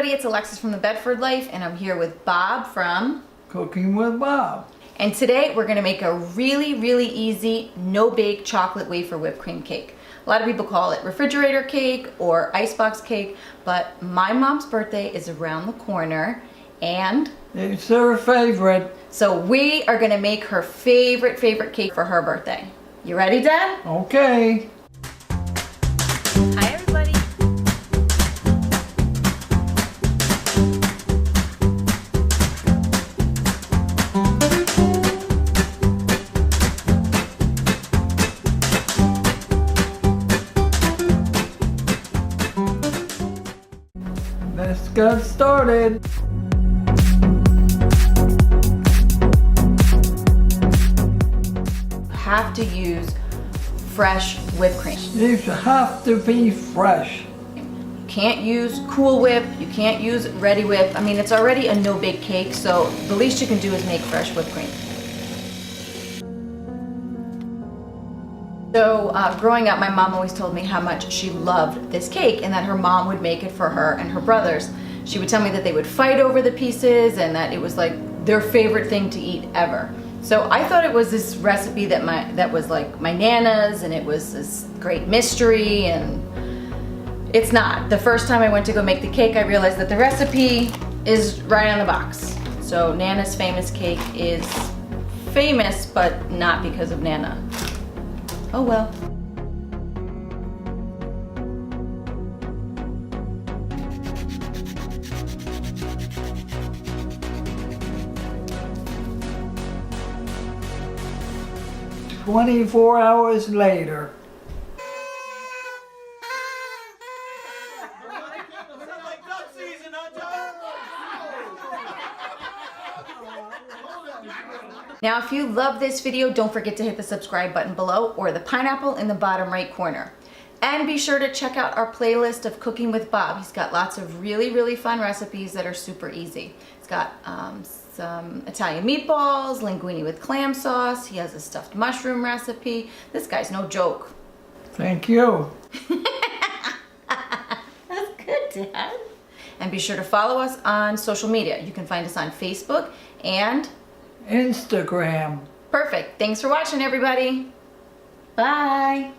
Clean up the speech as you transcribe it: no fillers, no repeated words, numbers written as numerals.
everybody, it's Alexis from the Bedford Life, and I'm here with Bob from Cooking with Bob. And today we're going to make a really, really easy, no-bake chocolate wafer whipped cream cake. A lot of people call it refrigerator cake or icebox cake, but my mom's birthday is around the corner, and It's her favorite. so we are going to make her favorite cake for her birthday. You ready, Dad? Okay. Hi, everybody. Let's get started. Have to use fresh whipped cream. These have to be fresh. You can't use Cool Whip, you can't use Ready Whip. I mean, it's already a no-bake cake, so the least you can do is make fresh whipped cream. So growing up, my mom always told me how much she loved this cake and that her mom would make it for her and her brothers. She would tell me that they would fight over the pieces and that it was like their favorite thing to eat ever. So I thought it was this recipe that was like my Nana's, and it was this great mystery, and it's not. The first time I went to go make the cake, I realized that the recipe is right on the box. So Nana's famous cake is famous, but not because of Nana. Oh well. "24 hours later." Now, if you love this video, don't forget to hit the subscribe button below or the pineapple in the bottom right corner. And be sure to check out our playlist of Cooking with Bob. He's got lots of really, really fun recipes that are super easy. He's got some Italian meatballs, linguine with clam sauce. He has a stuffed mushroom recipe. This guy's no joke. Thank you. That's good, Dad. And be sure to follow us on social media. You can find us on Facebook and Instagram. Perfect. Thanks for watching, everybody. Bye.